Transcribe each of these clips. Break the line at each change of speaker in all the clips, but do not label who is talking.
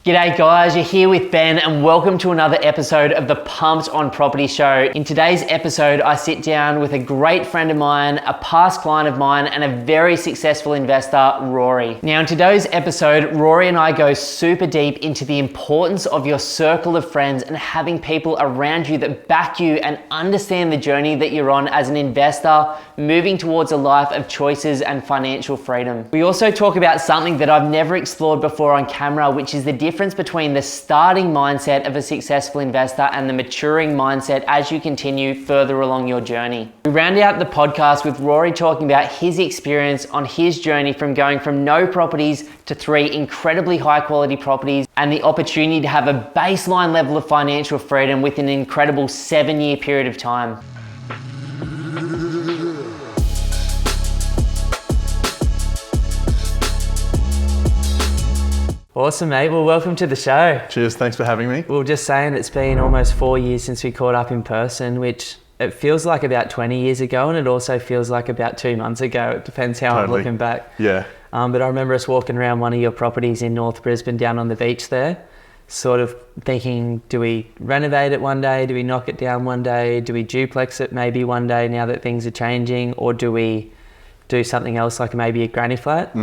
G'day guys, you're here with Ben and welcome to another episode of the Pumped on Property Show. In today's episode, I sit down with a great friend of mine, a past client of mine, and a very successful investor, Rory. Now in today's episode, Rory and I go super deep into the importance of your circle of friends and having people around you that back you and understand the journey that you're on as an investor, moving towards a life of choices and financial freedom. We also talk about something that I've never explored before on camera, which is the difference between the starting mindset of a successful investor and the maturing mindset as you continue further along your journey. We round out the podcast with Rory talking about his experience on his journey from going from no properties to 3 incredibly high quality properties and the opportunity to have a baseline level of financial freedom within an incredible 7-year period of time. Awesome, mate. Well, welcome to the show.
Cheers. Thanks for having me.
We were just saying it's been almost 4 years since we caught up in person, which it feels like about 20 years ago, and it also feels like about 2 months ago. It depends how I'm looking back.
Yeah.
But I remember us walking around one of your properties in North Brisbane down on the beach there, sort of thinking, do we renovate it one day? Do we knock it down one day? Do we duplex it maybe one day now that things are changing? Or do we do something else like maybe a granny flat?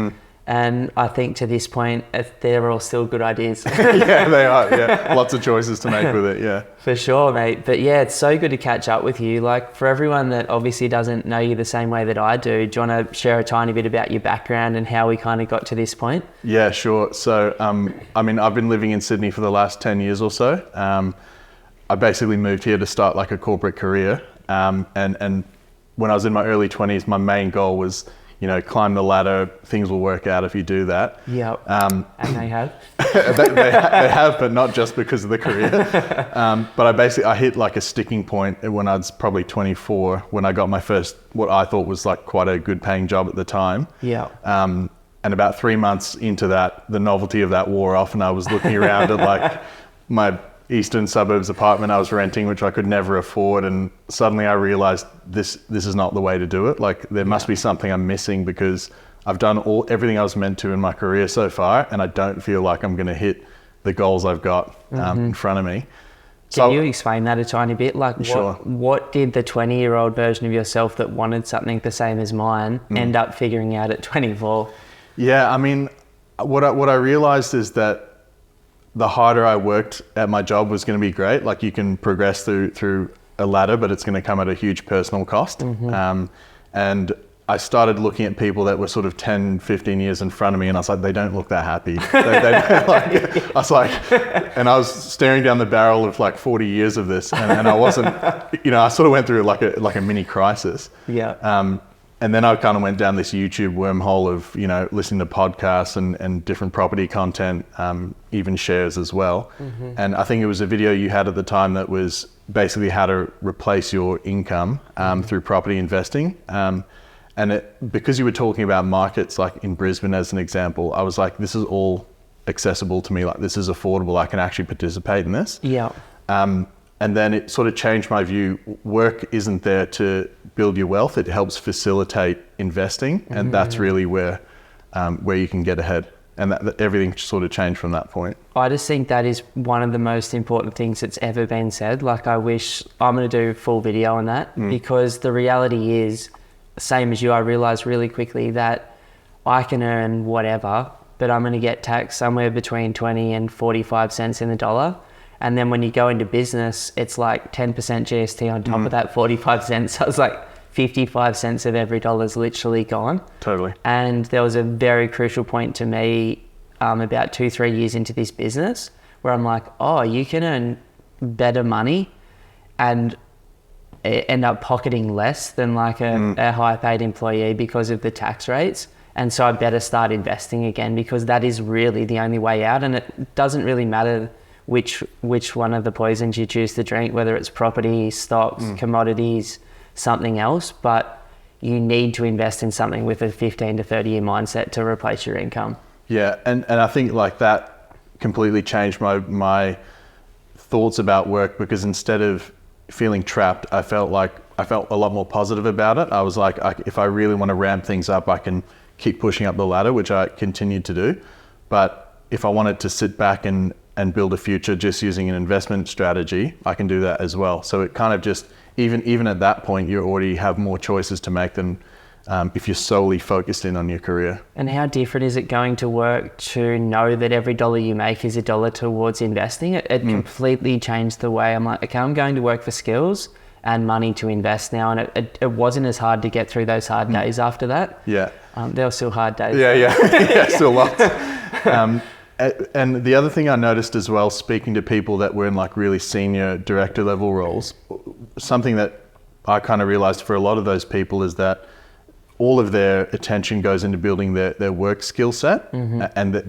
And I think to this point, they're all still good ideas.
Yeah, they are. Yeah, lots of choices to make with it. Yeah,
for sure, mate. But yeah, it's so good to catch up with you. Like for everyone that obviously doesn't know you the same way that I do you want to share a tiny bit about your background and how we kind of got to this point?
Yeah, sure. So, I've been living in Sydney for the last 10 years or so. I basically moved here to start like a corporate career. And when I was in my early 20s, my main goal was, climb the ladder, things will work out if you do that.
Yeah, and they have.
they have, but not just because of the career. But I hit like a sticking point when I was probably 24, when I got my first, what I thought was like quite a good paying job at the time.
Yeah.
And about 3 months into that, the novelty of that wore off, and I was looking around at like my eastern suburbs apartment I was renting, which I could never afford, and suddenly I realized this is not the way to do it. Like there must be something I'm missing, because I've done everything I was meant to in my career so far, and I don't feel like I'm going to hit the goals I've got in front of me.
Can you explain that a tiny bit? Like
sure.
What did the 20-year-old version of yourself that wanted something the same as mine end up figuring out at 24?
Yeah, what I realized is that the harder I worked at my job was going to be great. Like you can progress through a ladder, but it's going to come at a huge personal cost. And I started looking at people that were sort of 10, 15 years in front of me, and I was like, they don't look that happy. And I was staring down the barrel of like 40 years of this, and I wasn't, I sort of went through like a mini crisis.
Yeah.
And then I kind of went down this YouTube wormhole of, listening to podcasts and different property content, even shares as well. And I think it was a video you had at the time that was basically how to replace your income through property investing. Because you were talking about markets like in Brisbane as an example, I was like, this is all accessible to me. Like this is affordable. I can actually participate in this.
Yeah.
And then it sort of changed my view. Work isn't there to build your wealth. It helps facilitate investing. And that's really where you can get ahead. And that everything sort of changed from that point.
I just think that is one of the most important things that's ever been said. Like I wish I'm going to do a full video on that, because the reality is, same as you, I realized really quickly that I can earn whatever, but I'm going to get taxed somewhere between 20 and 45 cents in the dollar. And then when you go into business, it's like 10% GST on top of that 45 cents. So it's like 55 cents of every dollar is literally gone.
Totally.
And there was a very crucial point to me about 2-3 years into this business where I'm like, oh, you can earn better money and end up pocketing less than like a high paid employee because of the tax rates. And so I better start investing again, because that is really the only way out. And it doesn't really matter which one of the poisons you choose to drink, whether it's property, stocks, commodities, something else, but you need to invest in something with a 15 to 30 year mindset to replace your income. Yeah,
and I think like that completely changed my thoughts about work, because instead of feeling trapped, I felt a lot more positive about it. I was like, if I really want to ramp things up, I can keep pushing up the ladder, which I continued to do. But if I wanted to sit back and build a future just using an investment strategy, I can do that as well. So it kind of just, even at that point, you already have more choices to make than if you're solely focused in on your career.
And how different is it going to work to know that every dollar you make is a dollar towards investing? It completely changed the way I'm like, okay, I'm going to work for skills and money to invest now. And it wasn't as hard to get through those hard days after that.
Yeah.
There were still hard days.
Yeah, still lots. And the other thing I noticed as well, speaking to people that were in like really senior director level roles, something that I kind of realized for a lot of those people is that all of their attention goes into building their work skill set, and that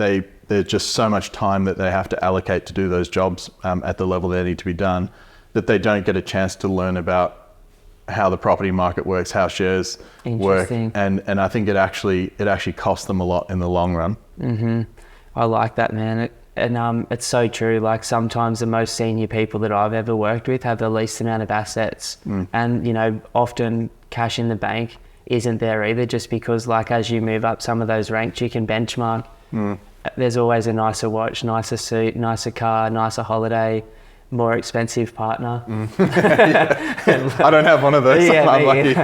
there's just so much time that they have to allocate to do those jobs at the level they need to be done, that they don't get a chance to learn about how the property market works, how shares work, and I think it actually costs them a lot in the long run.
I like that, man. It's so true. Like sometimes the most senior people that I've ever worked with have the least amount of assets, and often cash in the bank isn't there either, just because like as you move up some of those ranks, you can benchmark. There's always a nicer watch, nicer suit, nicer car, nicer holiday, more expensive partner.
I don't have one of those.
Yeah,
I'm lucky.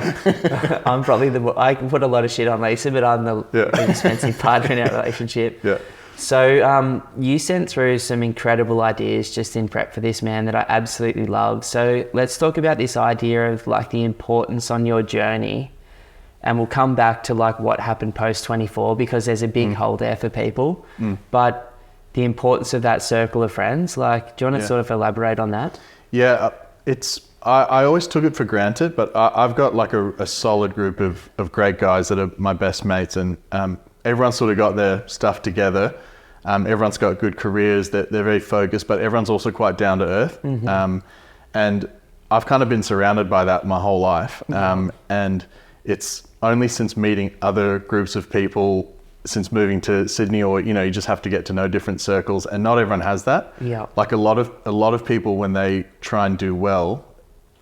I'm probably I can put a lot of shit on Lisa, but I'm the expensive partner in our relationship.
Yeah.
So you sent through some incredible ideas just in prep for this, man, that I absolutely love. So let's talk about this idea of like the importance on your journey, and we'll come back to like what happened post 24, because there's a big hole there for people. But the importance of that circle of friends, like, do you want to sort of elaborate on that?
Yeah, I always took it for granted, but I've got like a solid group of great guys that are my best mates, and everyone's sort of got their stuff together. Everyone's got good careers, they're very focused, but everyone's also quite down to earth. And I've kind of been surrounded by that my whole life. And it's only since meeting other groups of people, since moving to Sydney, or you just have to get to know different circles, and not everyone has that.
Yeah.
Like a lot of people, when they try and do well,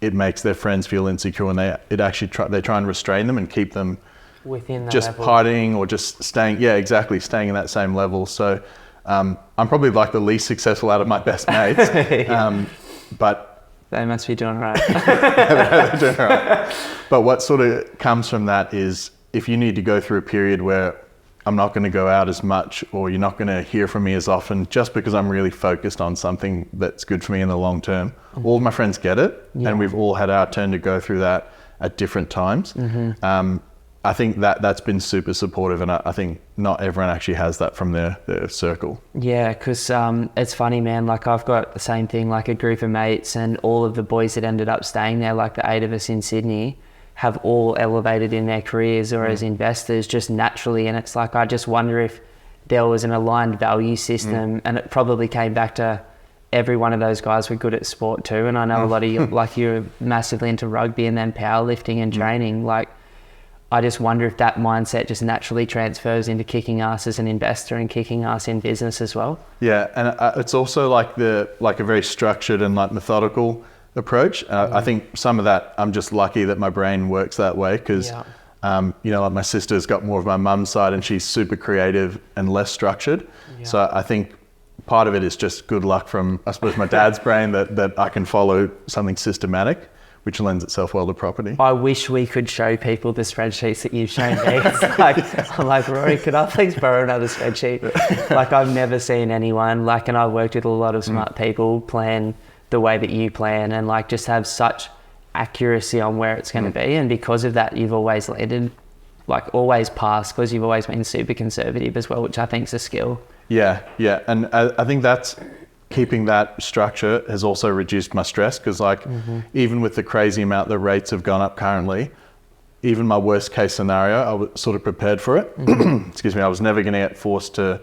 it makes their friends feel insecure, and they try and restrain them and keep them
within that
just
level.
partying or just staying in that same level. So I'm probably like the least successful out of my best mates. But
they must be doing right.
They're doing right. But what sort of comes from that is, if you need to go through a period where I'm not going to go out as much, or you're not going to hear from me as often, just because I'm really focused on something that's good for me in the long term. All of my friends get it, and we've all had our turn to go through that at different times. I think that's been super supportive, and I think not everyone actually has that from their circle. Yeah,
because it's funny, man, like I've got the same thing, like a group of mates, and all of the boys that ended up staying there, like the 8 of us in Sydney, have all elevated in their careers or as investors just naturally. And it's like, I just wonder if there was an aligned value system, and it probably came back to every one of those guys were good at sport too. And I know a lot of you, like you're massively into rugby and then powerlifting and training. Like, I just wonder if that mindset just naturally transfers into kicking ass as an investor and kicking ass in business as well.
Yeah, and it's also like a very structured and like methodical approach. I think some of that, I'm just lucky that my brain works that way, because like my sister's got more of my mum's side, and she's super creative and less structured. So I think part of it is just good luck from, I suppose, my dad's brain that I can follow something systematic, which lends itself well to property.
I wish we could show people the spreadsheets that you've shown me. It's like, I'm like, Rory, could I please borrow another spreadsheet? Like, I've never seen anyone, and I've worked with a lot of smart people plan the way that you plan, and like just have such accuracy on where it's going to be. And because of that, you've always landed, like always passed, because you've always been super conservative as well, which I think is a skill. Yeah.
And I think that's, keeping that structure has also reduced my stress, because even with the crazy amount the rates have gone up currently, even my worst case scenario, I was sort of prepared for it. Excuse me. I was never going to get forced to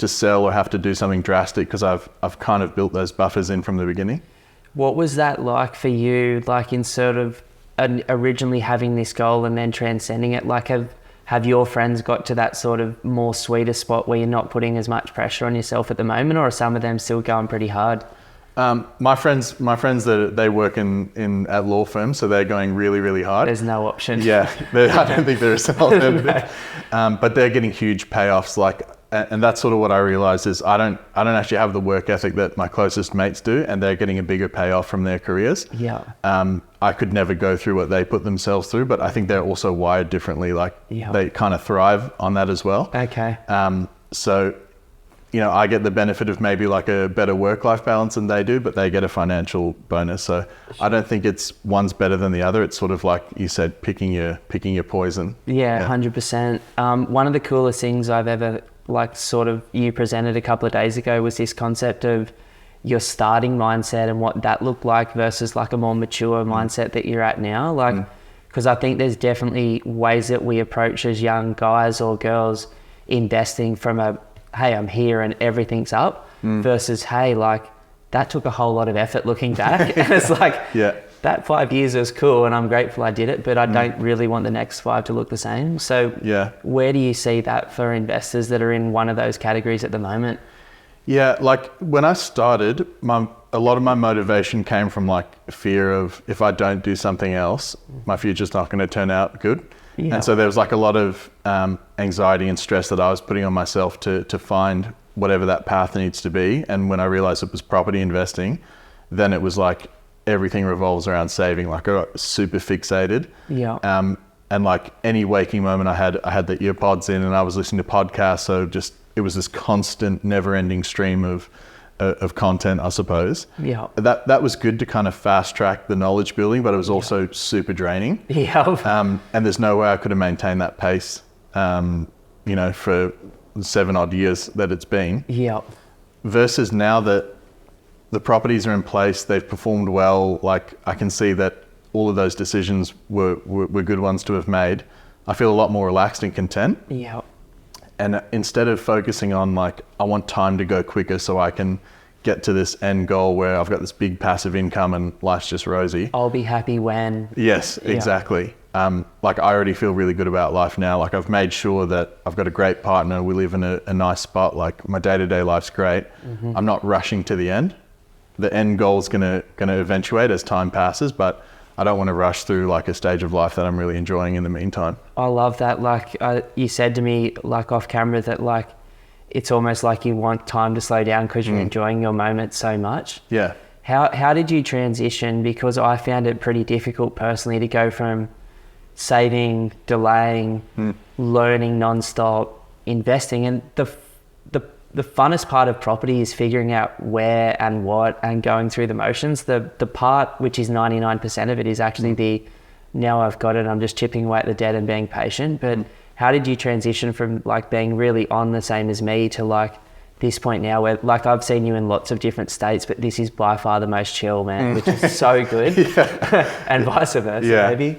sell or have to do something drastic, because I've kind of built those buffers in from the beginning.
What was that like for you, like in sort of originally having this goal and then transcending it? Like have your friends got to that sort of more sweeter spot where you're not putting as much pressure on yourself at the moment, or are some of them still going pretty hard?
My friends that they work in at law firms, so they're going really, really hard.
There's no option.
Yeah, I don't think there is an alternative. But they're getting huge payoffs. Like and that's sort of what I realized is I don't actually have the work ethic that my closest mates do, and they're getting a bigger payoff from their careers.
Yeah.
I could never go through what they put themselves through, but I think they're also wired differently. Like they kind of thrive on that as well.
Okay.
So, I get the benefit of maybe like a better work-life balance than they do, but they get a financial bonus. So I don't think it's one's better than the other. It's sort of like you said, picking your poison.
Yeah, 100%. One of the coolest things I've ever you presented a couple of days ago was this concept of your starting mindset and what that looked like versus like a more mature mindset that you're at now. Because I think there's definitely ways that we approach as young guys or girls investing from a, hey, I'm here and everything's up, versus, hey, like that took a whole lot of effort looking back. And it's like, that 5 years was cool and I'm grateful I did it, but I don't really want the next 5 to look the same. So where do you see that for investors that are in one of those categories at the moment?
Yeah, like when I started, a lot of my motivation came from like fear of if I don't do something else, my future's not going to turn out good. Yeah. And so there was like a lot of anxiety and stress that I was putting on myself to find whatever that path needs to be. And when I realized it was property investing, then it was like everything revolves around saving. Like I got super fixated. Yeah. And like any waking moment I had the ear pods in and I was listening to podcasts. So just, it was this constant never ending stream of content, I suppose. Yeah. That was good to kind of fast track the knowledge building, but it was also super draining. Yeah. And there's no way I could have maintained that pace, for 7 odd years that it's been. Yeah. Versus now that the properties are in place, they've performed well. Like I can see that all of those decisions were good ones to have made. I feel a lot more relaxed and content. Yeah. And instead of focusing on like, I want time to go quicker so I can get to this end goal where I've got this big passive income and life's just rosy.
I'll be happy when.
Yes, exactly. Like I already feel really good about life now. Like I've made sure that I've got a great partner. We live in a nice spot. Like my day-to-day life's great. Mm-hmm. I'm not rushing to the end. The end goal is gonna eventuate as time passes, but I don't want to rush through like a stage of life that I'm really enjoying in the meantime.
I love that. Like you said to me like off camera that like it's almost like you want time to slow down because you're enjoying your moment so much. Yeah. How did you transition? Because I found it pretty difficult personally to go from saving, delaying, learning nonstop, investing, and the funnest part of property is figuring out where and what and going through the motions. The part which is 99% of it is actually now I've got it, I'm just chipping away at the debt and being patient. But how did you transition from like being really on the same as me to like this point now where like I've seen you in lots of different states, but this is by far the most chill, man, which is so good. And vice versa, maybe.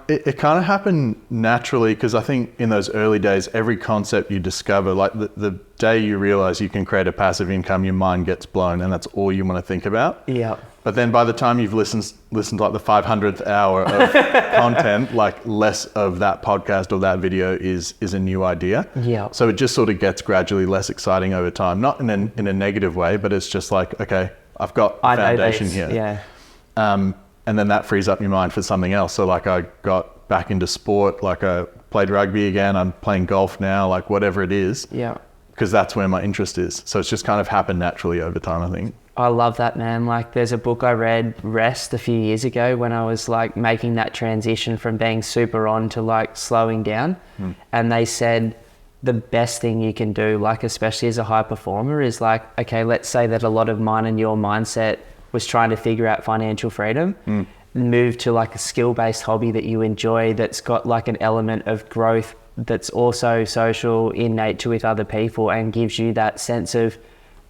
It kind of happened naturally because I think in those early days, every concept you discover, like the day you realize you can create a passive income, your mind gets blown and that's all you want to think about. Yeah. But then by the time you've listened to like the 500th hour of content, like less of that podcast or that video is a new idea. Yeah. So it just sort of gets gradually less exciting over time, not in a negative way, but it's just like, okay, I've got a foundation here. Yeah. And then that frees up your mind for something else. So like I got back into sport, like I played rugby again, I'm playing golf now, like whatever it is. Yeah. Because that's where my interest is. So it's just kind of happened naturally over time, I think.
I love that, man. Like there's a book I read, Rest, a few years ago when I was like making that transition from being super on to like slowing down. And they said the best thing you can do, like especially as a high performer, is like, okay, let's say that a lot of mine and your mindset was trying to figure out financial freedom, move to like a skill-based hobby that you enjoy that's got like an element of growth that's also social in nature with other people and gives you that sense of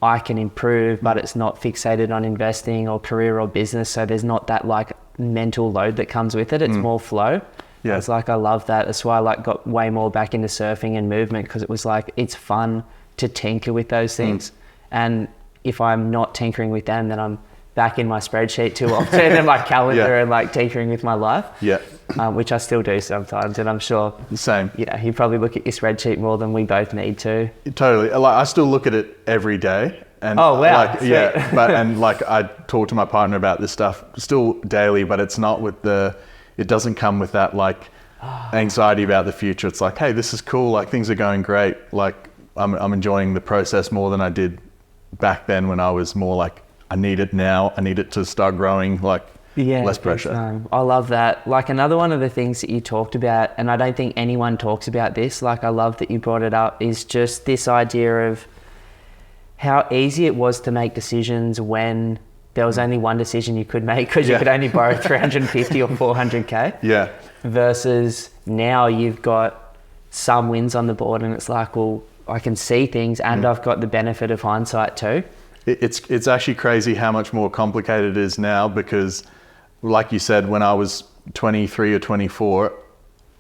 I can improve, but it's not fixated on investing or career or business. So there's not that like mental load that comes with it. It's more flow. Yeah. It's like, I love that. That's why I like got way more back into surfing and movement, because it was like, it's fun to tinker with those things. And if I'm not tinkering with them, then I'm back in my spreadsheet too often and my calendar and like tinkering with my life. Yeah. Which I still do sometimes, and I'm sure
same.
Yeah, you probably look at your spreadsheet more than we both need to.
Totally. Like I still look at it every day. And
oh wow.
Like, yeah, but and like I talk to my partner about this stuff still daily, but it's not with it doesn't come with that like anxiety about the future. It's like, hey, this is cool. Like things are going great. Like I'm enjoying the process more than I did back then when I was more like, I need it now. I need it to start growing, like less pressure.
I love that. Like another one of the things that you talked about, and I don't think anyone talks about this, like I love that you brought it up, is just this idea of how easy it was to make decisions when there was only one decision you could make because you could only borrow 350 or 400K.
Yeah.
Versus now you've got some wins on the board and it's like, well, I can see things and I've got the benefit of hindsight too.
It's actually crazy how much more complicated it is now because, like you said, when I was 23 or 24,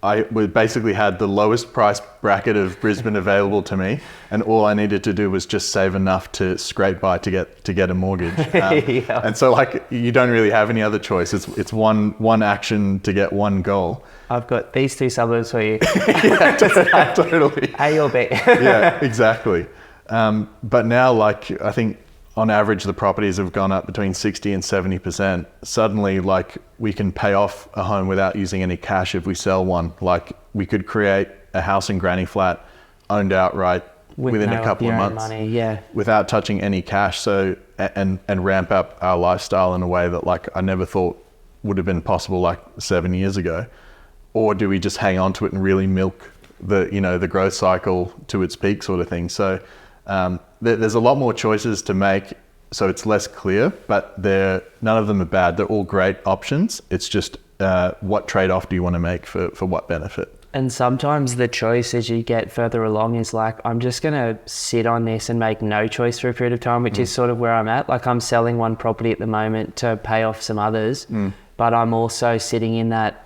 I basically had the lowest price bracket of Brisbane available to me, and all I needed to do was just save enough to scrape by to get a mortgage. And so, like, you don't really have any other choice. It's one action to get one goal.
I've got these two suburbs for you.
Totally.
A or B.
Yeah, exactly. But now, like, I think on average, the properties have gone up between 60 and 70%. Suddenly, like, we can pay off a home without using any cash if we sell one. Like, we could create a house in granny flat owned outright within a couple of months without touching any cash. So, and ramp up our lifestyle in a way that, like, I never thought would have been possible like 7 years ago. Or do we just hang on to it and really milk the growth cycle to its peak sort of thing? So, there's a lot more choices to make, so it's less clear, but none of them are bad. They're all great options. It's just what trade-off do you want to make for what benefit?
And sometimes the choice as you get further along is like, I'm just going to sit on this and make no choice for a period of time, which is sort of where I'm at. Like, I'm selling one property at the moment to pay off some others, but I'm also sitting in that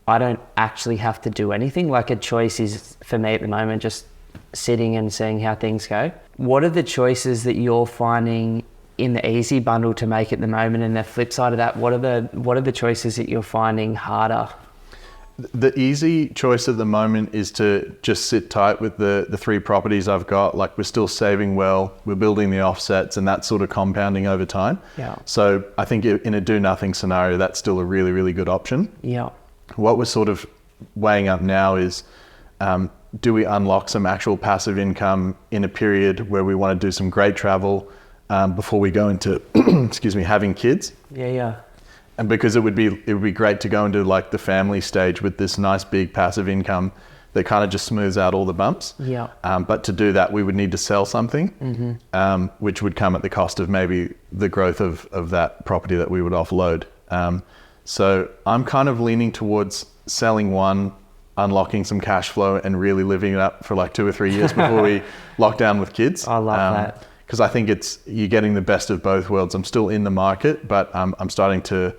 I don't actually have to do anything. Like, a choice is, for me at the moment, just sitting and seeing how things go. What are the choices that you're finding in the easy bundle to make at the moment? And the flip side of that, what are the choices that you're finding harder?
The easy choice at the moment is to just sit tight with the three properties I've got. Like, we're still saving well, we're building the offsets, and that's sort of compounding over time.
Yeah.
So I think in a do nothing scenario, that's still a really, really good option.
Yeah.
What we're sort of weighing up now is, do we unlock some actual passive income in a period where we want to do some great travel before we go into, having kids?
Yeah.
And because it would be great to go into like the family stage with this nice big passive income that kind of just smooths out all the bumps.
Yeah.
But to do that, we would need to sell something, which would come at the cost of maybe the growth of that property that we would offload. So I'm kind of leaning towards selling one, unlocking some cash flow, and really living it up for like 2 or 3 years before we lock down with kids.
I love that.
Because I think you're getting the best of both worlds. I'm still in the market, but I'm starting to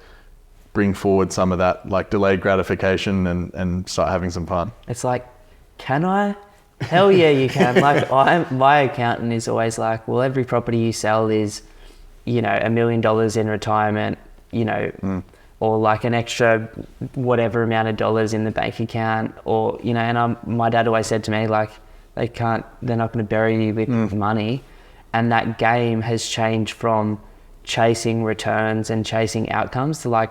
bring forward some of that like delayed gratification and start having some fun.
It's like, can I? Hell yeah, you can. Like, my accountant is always like, well, every property you sell is, $1 million in retirement, or like an extra whatever amount of dollars in the bank account, or, and my dad always said to me, like, they're not going to bury you with money. And that game has changed from chasing returns and chasing outcomes to like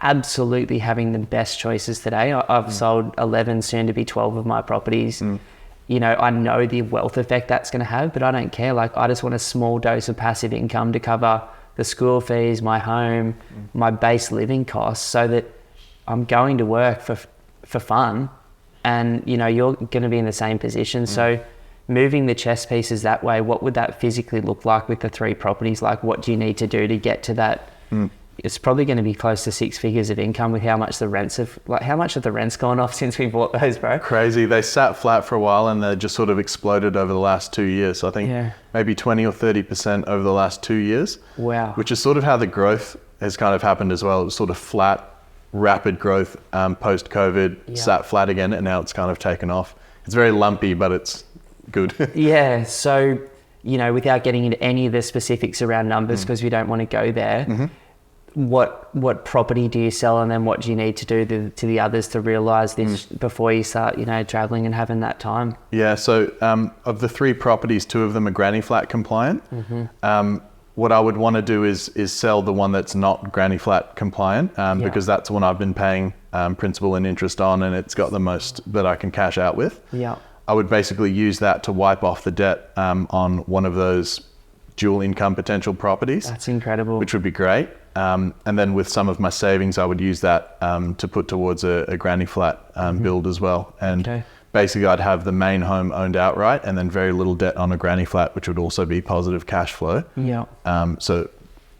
absolutely having the best choices today. I've sold 11, soon to be 12 of my properties. I know the wealth effect that's going to have, but I don't care. Like, I just want a small dose of passive income to cover the school fees, my home, my base living costs, so that I'm going to work for fun. And, you're going to be in the same position. So moving the chess pieces that way, what would that physically look like with the three properties? Like, what do you need to do to get to that? It's probably going to be close to 6 figures of income with how much the rents how much have the rents gone off since we bought those, bro?
Crazy. They sat flat for a while and they just sort of exploded over the last 2 years. So I think maybe 20 or 30% over the last 2 years.
Wow.
Which is sort of how the growth has kind of happened as well. It was sort of flat, rapid growth post-COVID, sat flat again, and now it's kind of taken off. It's very lumpy, but it's good.
Yeah. So, without getting into any of the specifics around numbers, because we don't want to go there, what property do you sell, and then what do you need to do to the others to realize this before you start, traveling and having that time? Yeah.
So of the 3 properties, 2 of them are granny flat compliant. What I would want to do is sell the one that's not granny flat compliant, because that's the one I've been paying principal and interest on, and it's got the most that I can cash out with.
Yeah.
I would basically use that to wipe off the debt on one of those dual income potential properties.
That's incredible.
Which would be great. And then with some of my savings, I would use that to put towards a granny flat build as well. And basically I'd have the main home owned outright and then very little debt on a granny flat, which would also be positive cash flow.
Yeah.
So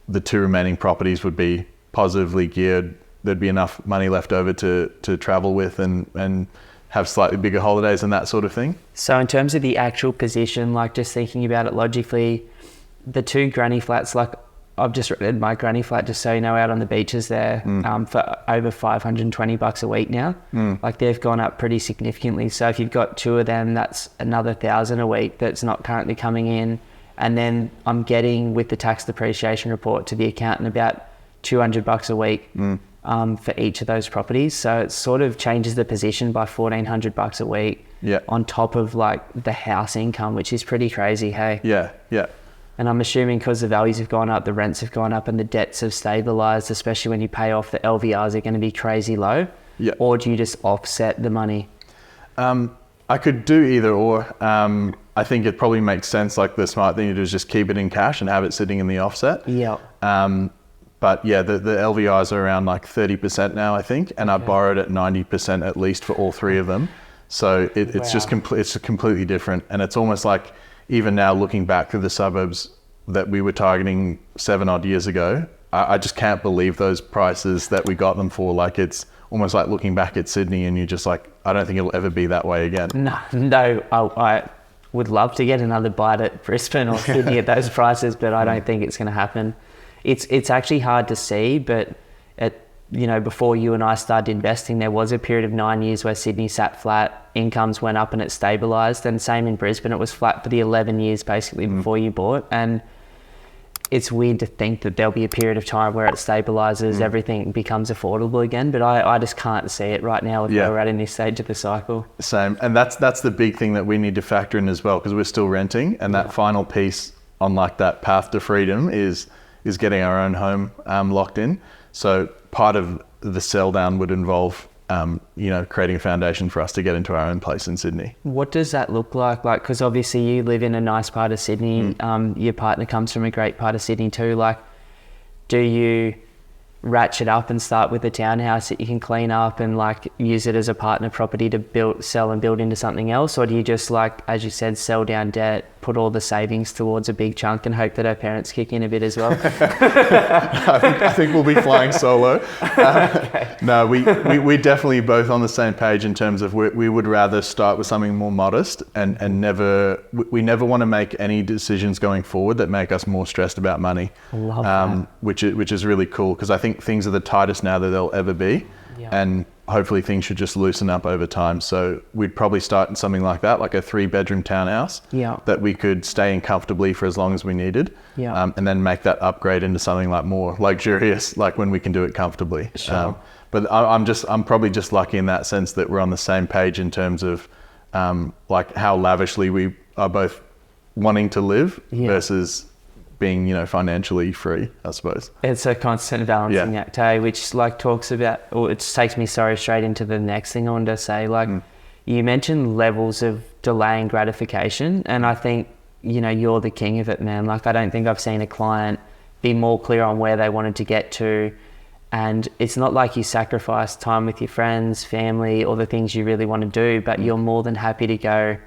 the two remaining properties would be positively geared. There'd be enough money left over to travel with and have slightly bigger holidays and that sort of thing.
So in terms of the actual position, like just thinking about it logically, the two granny flats, like I've just rented my granny flat, just so you know, out on the beaches there for over $520 a week now. Like they've gone up pretty significantly. So if you've got two of them, that's another $1,000 a week that's not currently coming in. And then I'm getting with the tax depreciation report to the accountant about $200 a week for each of those properties. So it sort of changes the position by $1,400 a week on top of like the house income, which is pretty crazy, hey?
Yeah.
And I'm assuming because the values have gone up, the rents have gone up and the debts have stabilised, especially when you pay off, the LVRs are going to be crazy low. Yeah. Or do you just offset the money?
I could do either or. I think it probably makes sense, like the smart thing to do is just keep it in cash and have it sitting in the offset.
Yeah.
But yeah, the LVRs are around like 30% now, I think, and I borrowed at 90% at least for all three of them. So it's just it's completely different. And it's almost like, even now looking back through the suburbs that we were targeting 7 odd years ago, I just can't believe those prices that we got them for. Like it's almost like looking back at Sydney and you're just like, I don't think it'll ever be that way again.
No, I would love to get another bite at Brisbane or Sydney at those prices, but I don't think it's going to happen. It's actually hard to see, but before you and I started investing, there was a period of 9 years where Sydney sat flat, incomes went up and it stabilised, and same in Brisbane, it was flat for the 11 years basically before you bought. And it's weird to think that there'll be a period of time where it stabilises, everything becomes affordable again, but I just can't see it right now with where we're at in this stage of the cycle. Same,
and that's the big thing that we need to factor in as well, because we're still renting, and that final piece on like that path to freedom is getting our own home locked in. So part of the sell down would involve, creating a foundation for us to get into our own place in Sydney.
What does that look like? Like, because obviously you live in a nice part of Sydney. Your partner comes from a great part of Sydney too. Like, do you ratchet up and start with a townhouse that you can clean up and like use it as a partner property to sell and build into something else? Or do you just, like, as you said, sell down debt, put all the savings towards a big chunk and hope that our parents kick in a bit as well?
I think we'll be flying solo. No, we definitely both on the same page in terms of we would rather start with something more modest and we never want to make any decisions going forward that make us more stressed about money.
I love that.
Which is really cool, because I think things are the tightest now that they'll ever be. And hopefully things should just loosen up over time. So we'd probably start in something like that, like a 3-bedroom townhouse that we could stay in comfortably for as long as we needed, and then make that upgrade into something like more luxurious, like when we can do it comfortably.
Sure.
But I'm probably just lucky in that sense that we're on the same page in terms of like how lavishly we are both wanting to live versus being, financially free, I suppose.
It's a constant balancing act, which like talks about, or it takes me straight into the next thing I wanted to say. Like you mentioned levels of delaying gratification, and I think, you're the king of it, man. Like I don't think I've seen a client be more clear on where they wanted to get to. And it's not like you sacrifice time with your friends, family, or the things you really want to do, but you're more than happy to go,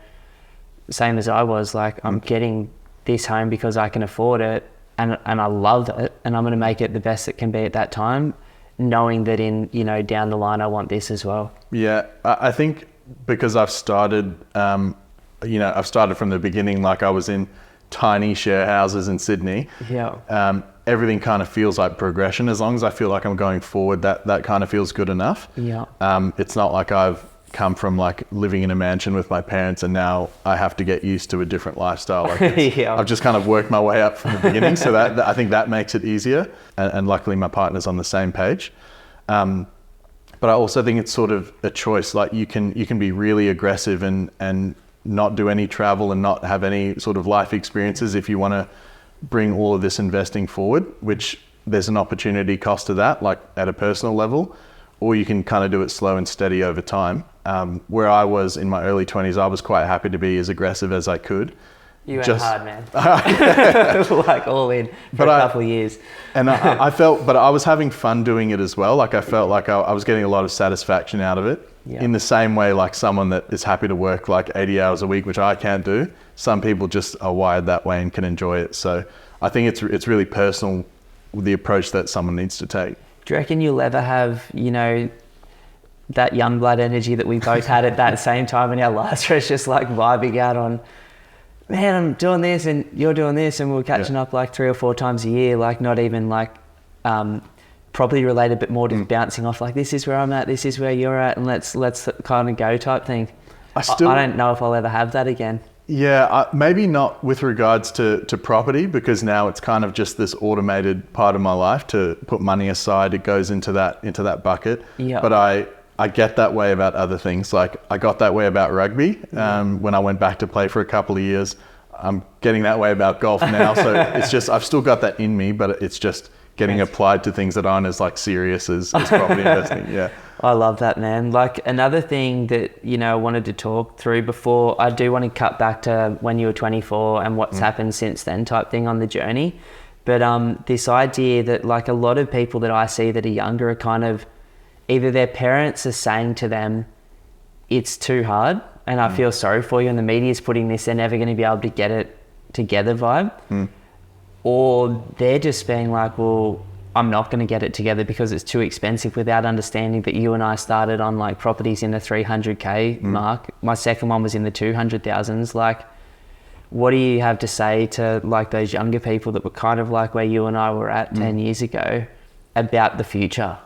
same as I was, like I'm getting this home because I can afford it and I love it and I'm going to make it the best it can be at that time, knowing that in, down the line, I want this as well. Yeah,
I think because I've started, I've started from the beginning, like I was in tiny share houses in Sydney. Everything kind of feels like progression. As long as I feel like I'm going forward, that kind of feels good enough. It's not like I've come from like living in a mansion with my parents and now I have to get used to a different lifestyle. Like I've just kind of worked my way up from the beginning, so that I think that makes it easier, and luckily my partner's on the same page. But I also think it's sort of a choice. Like you can be really aggressive and not do any travel and not have any sort of life experiences if you want to bring all of this investing forward, which there's an opportunity cost to that, like at a personal level, or you can kind of do it slow and steady over time. where I was in my early 20s, I was quite happy to be as aggressive as I could.
You went hard, man. Like all in for a couple of years.
And I felt, but I was having fun doing it as well. Like I felt like I was getting a lot of satisfaction out of it.
Yeah.
In the same way, like someone that is happy to work like 80 hours a week, which I can't do. Some people just are wired that way and can enjoy it. So I think it's really personal with the approach that someone needs to take.
Do you reckon you'll ever have, that young blood energy that we both had at that same time in our lives, where it's just like vibing out on, man, I'm doing this and you're doing this, and we're catching up like 3 or 4 times a year, like not even like property related, but more just bouncing off like, this is where I'm at, this is where you're at, and let's kind of go type thing. I don't know if I'll ever have that again.
Yeah, maybe not with regards to property, because now it's kind of just this automated part of my life to put money aside. It goes into that bucket.
Yeah.
But I get that way about other things. Like I got that way about rugby when I went back to play for a couple of years. I'm getting that way about golf now. So it's just, I've still got that in me, but it's just getting applied to things that aren't as like serious as property investing. Yeah.
I love that, man. Like another thing that, I wanted to talk through before, I do want to cut back to when you were 24 and what's happened since then type thing on the journey. But this idea that like a lot of people that I see that are younger are kind of, either their parents are saying to them, it's too hard and I feel sorry for you, and the media's putting this, they're never going to be able to get it together vibe. Or they're just being like, well, I'm not going to get it together because it's too expensive, without understanding that you and I started on like properties in the 300K mark. My second one was in the 200,000s. Like, what do you have to say to like those younger people that were kind of like where you and I were at 10 years ago about the future?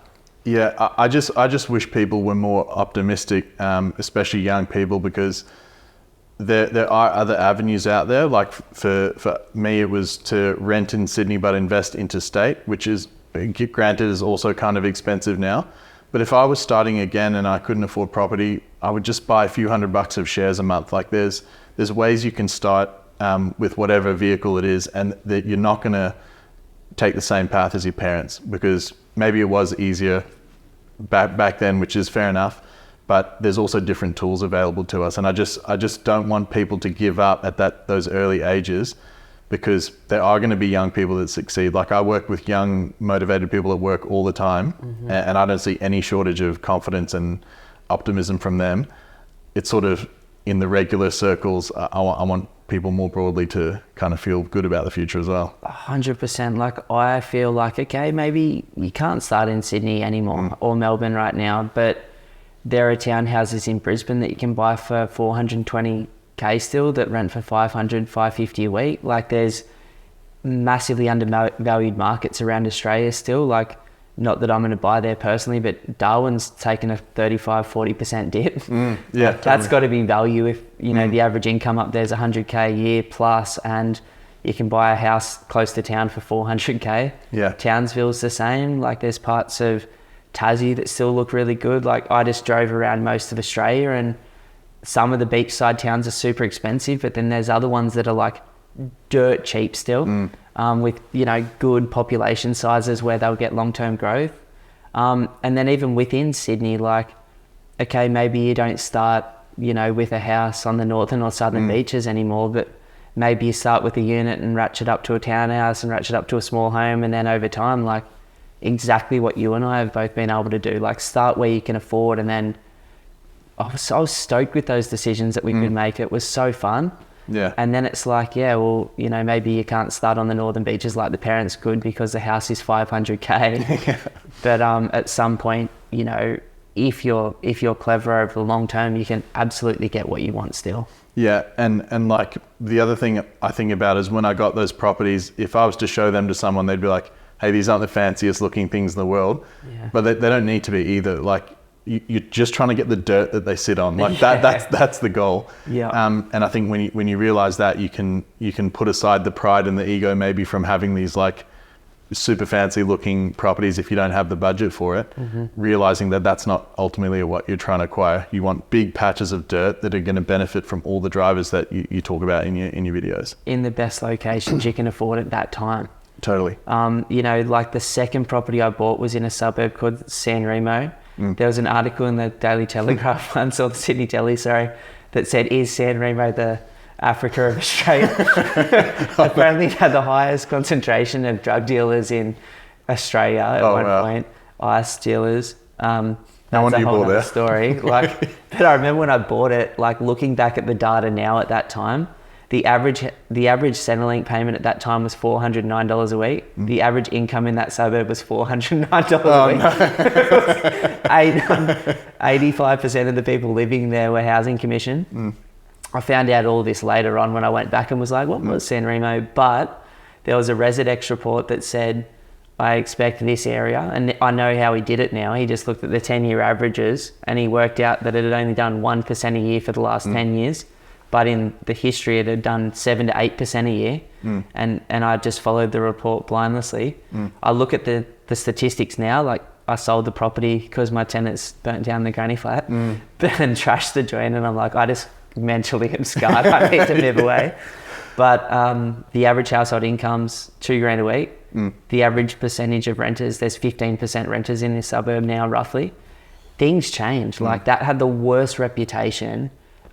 Yeah, I just wish people were more optimistic, especially young people, because there are other avenues out there. Like for me, it was to rent in Sydney but invest interstate, which is, granted, is also kind of expensive now. But if I was starting again and I couldn't afford property, I would just buy a few $100 of shares a month. Like there's ways you can start with whatever vehicle it is, and that you're not going to take the same path as your parents, because maybe it was easier back then, which is fair enough. But there's also different tools available to us, and I just don't want people to give up at those early ages, because there are going to be young people that succeed. Like I work with young, motivated people at work all the time, and I don't see any shortage of confidence and optimism from them. It's sort of in the regular circles. I want people more broadly to kind of feel good about the future as well.
100%. Like I feel like, okay, maybe you can't start in Sydney anymore or Melbourne right now, but there are townhouses in Brisbane that you can buy for 420K still, that rent for 500, 550 a week. Like there's massively undervalued markets around Australia still. Like, not that I'm going to buy there personally, but Darwin's taken a 35, 40% dip.
Yeah,
that's got to be value if, the average income up there is 100K a year plus, and you can buy a house close to town for 400K.
Yeah.
Townsville's the same. Like there's parts of Tassie that still look really good. Like I just drove around most of Australia, and some of the beachside towns are super expensive, but then there's other ones that are like dirt cheap still, with good population sizes where they'll get long-term growth. And then even within Sydney, like, okay, maybe you don't start with a house on the northern or southern beaches anymore, but maybe you start with a unit and ratchet up to a townhouse and ratchet up to a small home, and then over time, like exactly what you and I have both been able to do, like start where you can afford. And then I was stoked with those decisions that we could make. It was so fun.
Yeah.
And then it's like, yeah, well, maybe you can't start on the northern beaches like the parents could because the house is 500K. But at some point, if you're clever over the long term, you can absolutely get what you want still.
Yeah, and like the other thing I think about is when I got those properties, if I was to show them to someone, they'd be like, hey, these aren't the fanciest looking things in the world.
Yeah.
But they don't need to be either. Like you're just trying to get the dirt that they sit on. Like that's the goal.
Yeah.
And I think when you realize that, you can put aside the pride and the ego maybe from having these like super fancy looking properties if you don't have the budget for it, realizing that that's not ultimately what you're trying to acquire. You want big patches of dirt that are going to benefit from all the drivers that you talk about in your videos. In
the best locations you can afford at that time.
Totally.
Like the second property I bought was in a suburb called San Remo. There was an article in the Daily Telegraph once, or the Sydney Daily, sorry, that said, is San Remo the Africa of Australia? Apparently it had the highest concentration of drug dealers in Australia at one point, ice dealers.
No wonder you bought there.
Story. But I remember when I bought it, looking back at the data now at that time, the average Centrelink payment at that time was $409 a week. The average income in that suburb was $409 a week. 85% of the people living there were housing commission. I found out all this later on when I went back and was like, what was San Remo? But there was a Residex report that said, I expect this area, and I know how he did it now. He just looked at the 10-year averages and he worked out that it had only done 1% a year for the last 10 years. But in the history, it had done 7 to 8% a year. And I just followed the report blindlessly. I look at the statistics now, I sold the property because my tenants burnt down the granny flat and trashed the joint. And I'm like, I just mentally am scarred. I need to move away. But the average household income's $2,000 a week. The average percentage of renters, there's 15% renters in this suburb now, roughly. Things change. That had the worst reputation.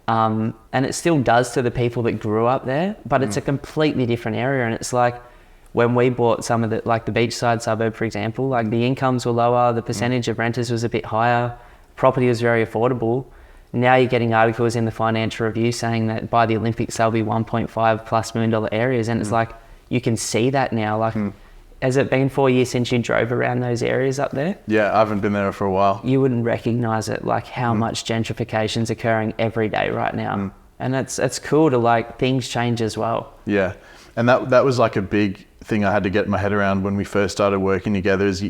And it still does to the people that grew up there, but it's a completely different area. And it's like when we bought some of the, the beachside suburb, for example, the incomes were lower, the percentage of renters was a bit higher, property was very affordable. Now you're getting articles in the Financial Review saying that by the Olympics, there'll be $1.5+ million areas. And it's you can see that now. Has it been 4 years since you drove around those areas up there?
Yeah, I haven't been there for a while.
You wouldn't recognize it, how much gentrification's occurring every day right now. And it's cool to things change as well.
Yeah. And that was a big thing I had to get my head around when we first started working together is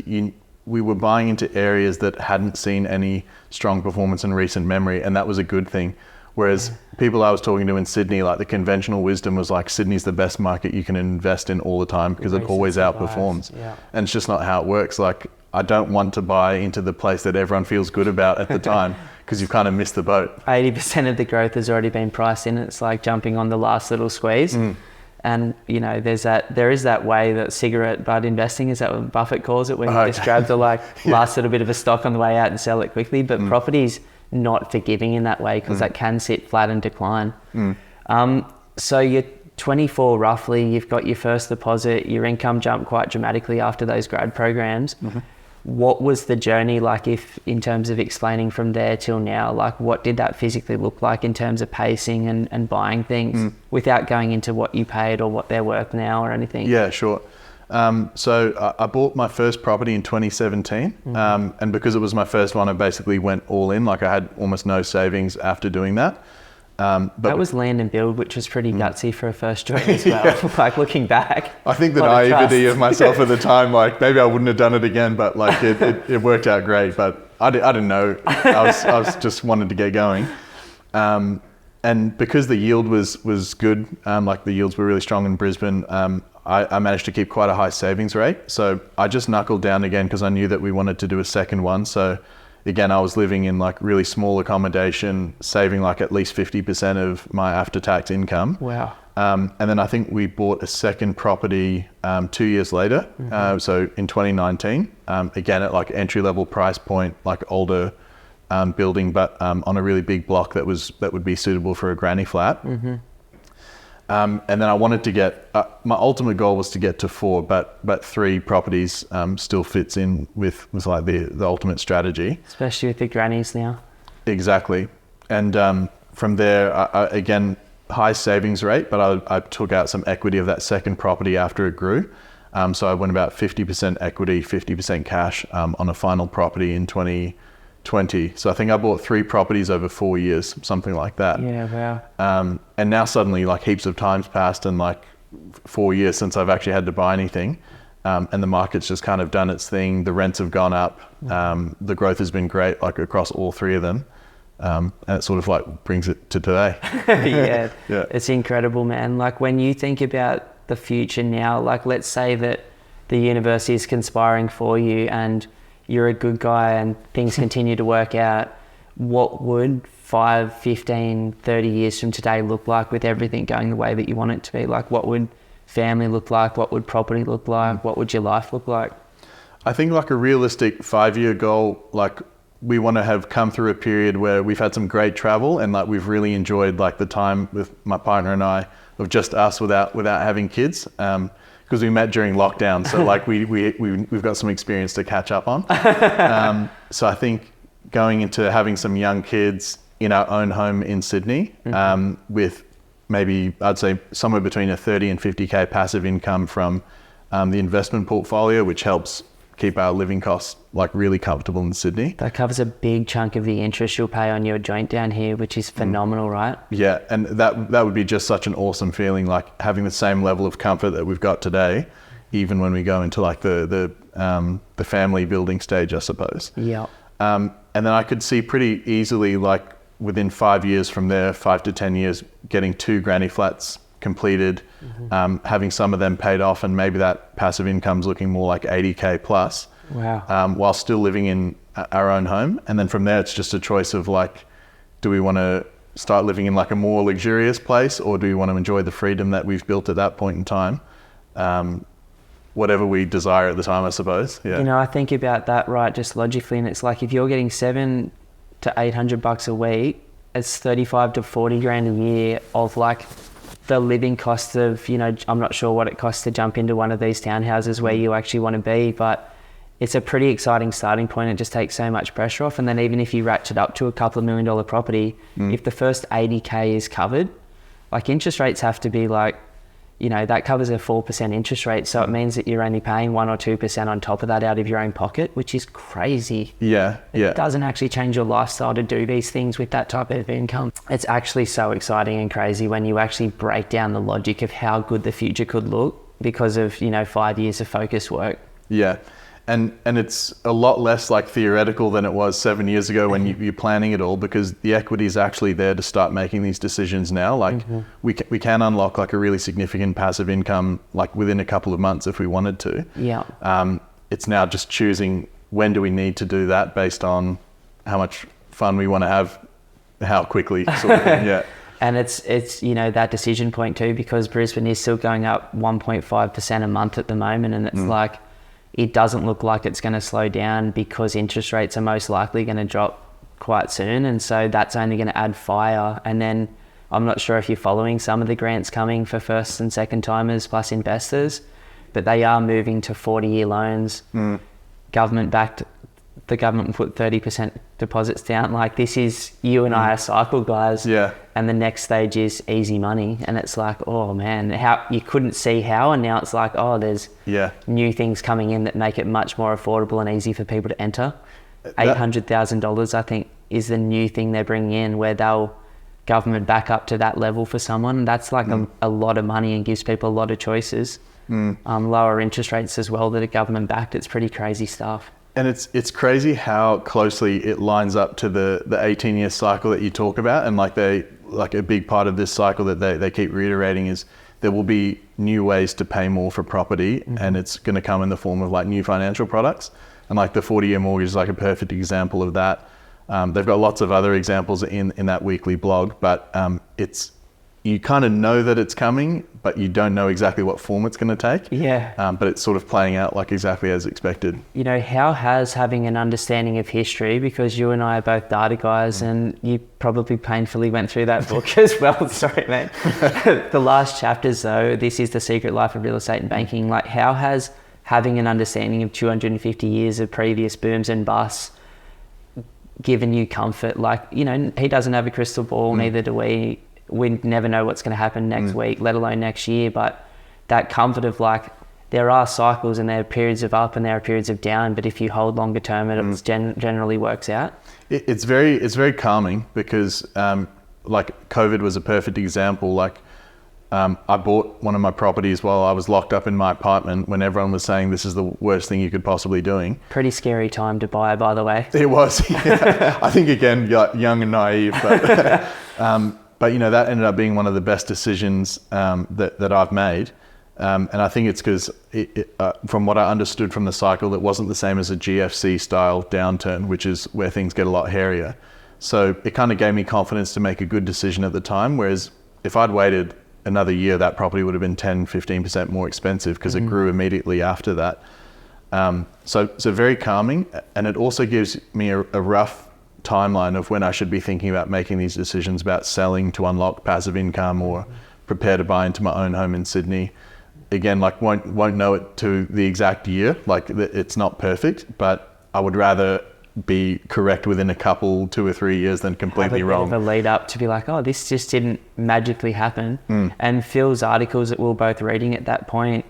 we were buying into areas that hadn't seen any strong performance in recent memory. And that was a good thing. Whereas people I was talking to in Sydney, the conventional wisdom was Sydney's the best market you can invest in all the time because it always outperforms. Yeah. And it's just not how it works. I don't want to buy into the place that everyone feels good about at the time because you've kind of missed the boat.
80% of the growth has already been priced in. It's like jumping on the last little squeeze. And there is that way that cigarette butt investing, is that what Buffett calls it, when you just grab the last little bit of a stock on the way out and sell it quickly. But property's not forgiving in that way because that can sit flat and decline. So you're 24 roughly, you've got your first deposit, your income jumped quite dramatically after those grad programs. What was the journey if in terms of explaining from there till now? What did that physically look like in terms of pacing and buying things without going into what you paid or what they're worth now or anything?
Yeah, sure. So I bought my first property in 2017, and because it was my first one, I basically went all in. I had almost no savings after doing that. But
that was land and build, which was pretty gutsy for a first joint as well. Looking back,
I think the naivety of myself at the time, maybe I wouldn't have done it again, but it worked out great. But I didn't know. I was just wanted to get going. And because the yield was good, the yields were really strong in Brisbane, I managed to keep quite a high savings rate. So I just knuckled down again because I knew that we wanted to do a second one. So again, I was living in really small accommodation, saving at least 50% of my after-tax income.
Wow.
And then I think we bought a second property 2 years later. So in 2019, again at entry-level price point, older building, but on a really big block that would be suitable for a granny flat. And then I wanted to get, my ultimate goal was to get to 4, but 3 properties still fits in with the ultimate strategy.
Especially with the grannies now.
Exactly. And from there, I, again, high savings rate, but I took out some equity of that second property after it grew. So I went about 50% equity, 50% cash on a final property in 2020. So I think I bought 3 properties over 4 years, something like that.
Yeah, wow.
And now suddenly heaps of time's passed and 4 years since I've actually had to buy anything. And the market's just kind of done its thing. The rents have gone up. The growth has been great, across all 3 of them. And it sort of brings it to today.
Yeah. It's incredible, man. When you think about the future now, let's say that the university is conspiring for you and you're a good guy and things continue to work out, what would 5, 15, 30 years from today look like with everything going the way that you want it to be? What would family look like? What would property look like? What would your life look like?
I think a realistic 5-year goal, we want to have come through a period where we've had some great travel and like we've really enjoyed like the time with my partner and I of just us without having kids, because we met during lockdown, so like we've got some experience to catch up on. So I think going into having some young kids in our own home in Sydney, with maybe I'd say somewhere between a 30 and 50k passive income from the investment portfolio, which helps keep our living costs like really comfortable in Sydney.
That covers a big chunk of the interest you'll pay on your joint down here, which is phenomenal, right?
Yeah, and that would be just such an awesome feeling, like having the same level of comfort that we've got today, even when we go into like the family building stage, I suppose.
Yeah.
And then I could see pretty easily, like within 5 years from there, 5 to 10 years, getting 2 granny flats completed, having some of them paid off, and maybe that passive income's looking more like 80k plus.
Wow.
While still living in our own home. And then from there, it's just a choice of like, do we want to start living in like a more luxurious place, or do we want to enjoy the freedom that we've built at that point in time? Whatever we desire at the time, I suppose. Yeah.
You know, I think about that, right, just logically, and it's like if you're getting $700 to $800 a week, it's 35 to 40 grand a year of like the living costs of, you know, I'm not sure what it costs to jump into one of these townhouses where you actually want to be, but it's a pretty exciting starting point. It just takes so much pressure off. And then even if you ratchet up to a couple of $1 million property, if the first 80k is covered, like interest rates have to be like, you know, that covers a 4% interest rate. So it means that you're only paying 1 or 2% on top of that out of your own pocket, which is crazy.
Yeah.
It doesn't actually change your lifestyle to do these things with that type of income. It's actually so exciting and crazy when you actually break down the logic of how good the future could look because of, you know, 5 years of focused work.
Yeah. And it's a lot less like theoretical than it was 7 years ago when you're planning it all, because the equity is actually there to start making these decisions now. Like we can unlock like a really significant passive income like within a couple of months if we wanted to.
Yeah.
It's now just choosing when do we need to do that based on how much fun we want to have, how quickly sort of thing. Yeah.
And it's you know, that decision point too, because Brisbane is still going up 1.5% a month at the moment, and it's like, it doesn't look like it's going to slow down because interest rates are most likely going to drop quite soon. And so that's only going to add fire. And then I'm not sure if you're following some of the grants coming for first and second timers plus investors, but they are moving to 40-year loans, government backed. The government put 30% deposits down. Like, this is, you and I are cycle guys.
Yeah.
And the next stage is easy money. And it's like, oh man, how you couldn't see how, and now it's like, oh, there's new things coming in that make it much more affordable and easy for people to enter. $800,000, I think, is the new thing they're bringing in, where they'll government back up to that level for someone. That's like a lot of money and gives people a lot of choices. Lower interest rates as well that are government backed. It's pretty crazy stuff.
And it's crazy how closely it lines up to the 18-year cycle that you talk about. And like a big part of this cycle that they keep reiterating is there will be new ways to pay more for property, and it's going to come in the form of like new financial products. And like the 40-year mortgage is like a perfect example of that. They've got lots of other examples in that weekly blog, but you kind of know that it's coming, but you don't know exactly what form it's going to take.
Yeah.
But it's sort of playing out like exactly as expected.
You know, how has having an understanding of history, because you and I are both data guys, and you probably painfully went through that book as well. Sorry, mate. The last chapters though, This is the Secret Life of Real Estate and Banking. Like, how has having an understanding of 250 years of previous booms and busts given you comfort? Like, you know, he doesn't have a crystal ball, neither do we. We never know what's going to happen next week, let alone next year. But that comfort of like, there are cycles and there are periods of up and there are periods of down. But if you hold longer term, it generally works out.
It's very calming, because like COVID was a perfect example. Like I bought one of my properties while I was locked up in my apartment when everyone was saying this is the worst thing you could possibly doing.
Pretty scary time to buy, by the way.
It was. Yeah. I think again, young and naive, but. But you know, that ended up being one of the best decisions that I've made, and I think it's because from what I understood from the cycle, it wasn't the same as a GFC style downturn, which is where things get a lot hairier. So it kind of gave me confidence to make a good decision at the time. Whereas if I'd waited another year, that property would have been 10-15% more expensive because it grew immediately after that. So very calming, and it also gives me a rough timeline of when I should be thinking about making these decisions about selling to unlock passive income or prepare to buy into my own home in Sydney. Again, like won't know it to the exact year, like it's not perfect, but I would rather be correct within a couple, 2 or 3 years than completely wrong.
Have a lead up to be like, oh, this just didn't magically happen. And Phil's articles that we were both reading at that point,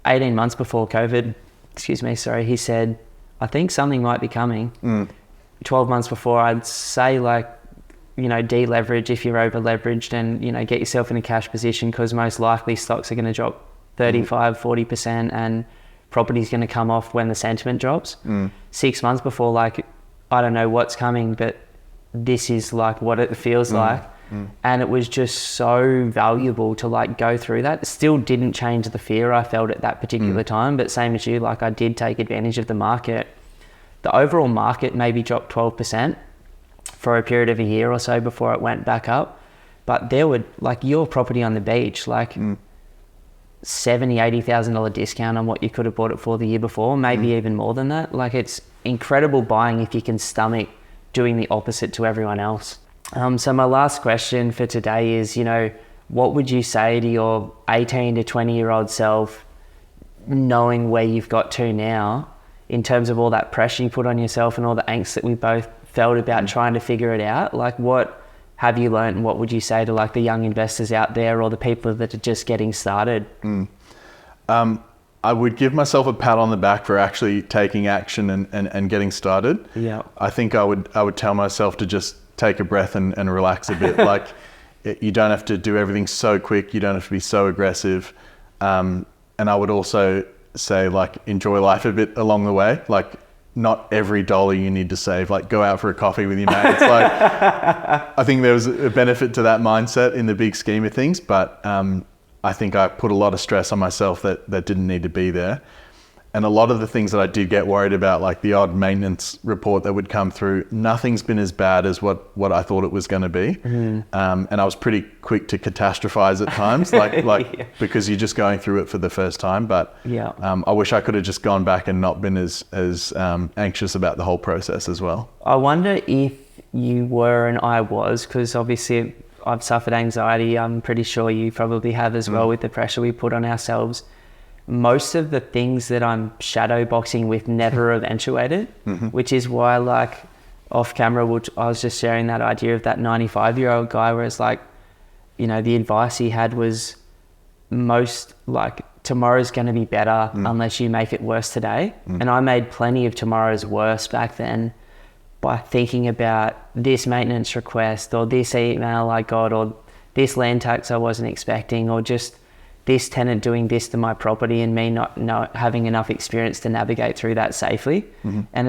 18 months before COVID, he said, I think something might be coming. 12 months before, I'd say like, you know, deleverage if you're over leveraged and, you know, get yourself in a cash position because most likely stocks are going to drop 35, 40% and property's going to come off when the sentiment drops. 6 months before, like, I don't know what's coming, but this is like what it feels like. And it was just so valuable to like go through that. It still didn't change the fear I felt at that particular time, but same as you, like I did take advantage of the market. The overall market maybe dropped 12% for a period of a year or so before it went back up. But there would, like your property on the beach, like $70,000, $80,000 discount on what you could have bought it for the year before, maybe even more than that. Like it's incredible buying if you can stomach doing the opposite to everyone else. So my last question for today is, you know, what would you say to your 18 to 20-year-old self, knowing where you've got to now, in terms of all that pressure you put on yourself and all the angst that we both felt about trying to figure it out? Like what have you learned and what would you say to like the young investors out there or the people that are just getting started?
I would give myself a pat on the back for actually taking action and getting started.
Yeah.
I think I would tell myself to just take a breath and relax a bit. Like you don't have to do everything so quick. You don't have to be so aggressive. And I would also say like enjoy life a bit along the way. Like not every dollar you need to save. Like go out for a coffee with your mates. Like I think there was a benefit to that mindset in the big scheme of things, but I think I put a lot of stress on myself that didn't need to be there. And a lot of the things that I did get worried about, like the odd maintenance report that would come through, nothing's been as bad as what I thought it was going to be. And I was pretty quick to catastrophize at times, because you're just going through it for the first time. But I wish I could have just gone back and not been as anxious about the whole process as well.
I wonder if you were and I was, because obviously I've suffered anxiety. I'm pretty sure you probably have as well with the pressure we put on ourselves. Most of the things that I'm shadow boxing with never eventuated, which is why like off camera, I was just sharing that idea of that 95-year-old guy where it's like, you know, the advice he had was most like tomorrow's going to be better unless you make it worse today. And I made plenty of tomorrows worse back then by thinking about this maintenance request or this email I got or this land tax I wasn't expecting or just this tenant doing this to my property and me not having enough experience to navigate through that safely. And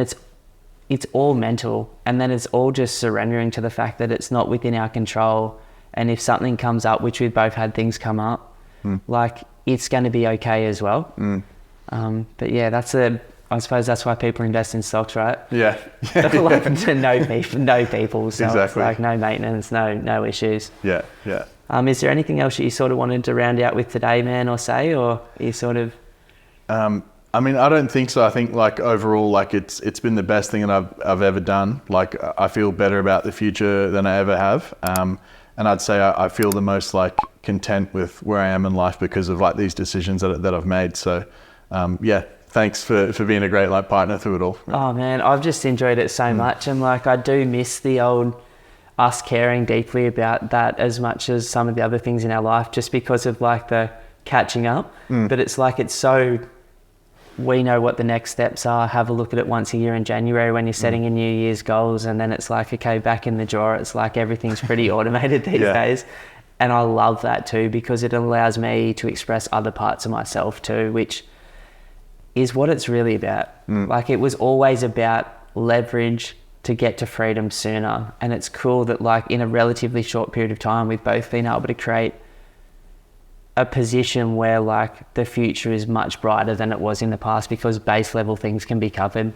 it's all mental. And then it's all just surrendering to the fact that it's not within our control. And if something comes up, which we've both had things come up, like it's going to be okay as well. But yeah, I suppose that's why people invest in stocks, right?
Yeah.
Like to know people. So
exactly.
It's like no maintenance, no issues.
Yeah.
Is there anything else that you sort of wanted to round out with today, man, or say, or you sort of?
I mean, I don't think so. I think like overall, like it's been the best thing that I've ever done. Like I feel better about the future than I ever have. And I'd say I feel the most like content with where I am in life because of like these decisions that I've made. So yeah, thanks for being a great like partner through it all.
Oh man, I've just enjoyed it so much. And like, I do miss the old us caring deeply about that as much as some of the other things in our life, just because of like the catching up. But it's like, it's so, we know what the next steps are. Have a look at it once a year in January when you're setting your New Year's goals. And then it's like, okay, back in the drawer, it's like everything's pretty automated these days. And I love that too, because it allows me to express other parts of myself too, which is what it's really about. Like it was always about leverage to get to freedom sooner. And it's cool that like in a relatively short period of time, we've both been able to create a position where like the future is much brighter than it was in the past because base level things can be covered.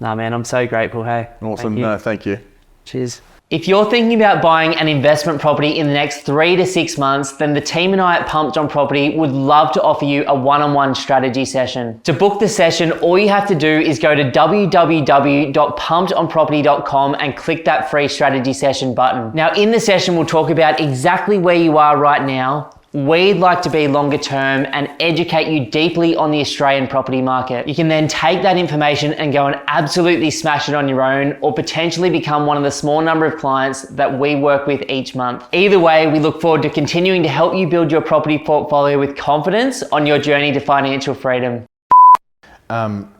Nah, man, I'm so grateful. Hey.
Awesome. No, thank you.
Cheers. If you're thinking about buying an investment property in the next 3 to 6 months, then the team and I at Pumped on Property would love to offer you a one-on-one strategy session. To book the session, all you have to do is go to www.pumpedonproperty.com and click that free strategy session button. Now, in the session, we'll talk about exactly where you are right now, where you'd like to be longer term, and educate you deeply on the Australian property market. You can then take that information and go and absolutely smash it on your own, or potentially become one of the small number of clients that we work with each month. Either way, we look forward to continuing to help you build your property portfolio with confidence on your journey to financial freedom.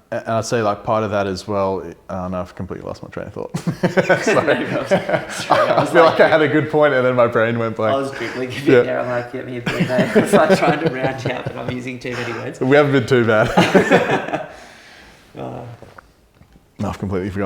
And I'd say like part of that as well, no, I've completely lost my train of thought. Sorry. I feel like I had a good point and then my brain went blank.
I was quickly giving there, I'm like, get me a pen. I was like trying to round you up and I'm using too many words.
We haven't been too bad. No, I've completely forgotten.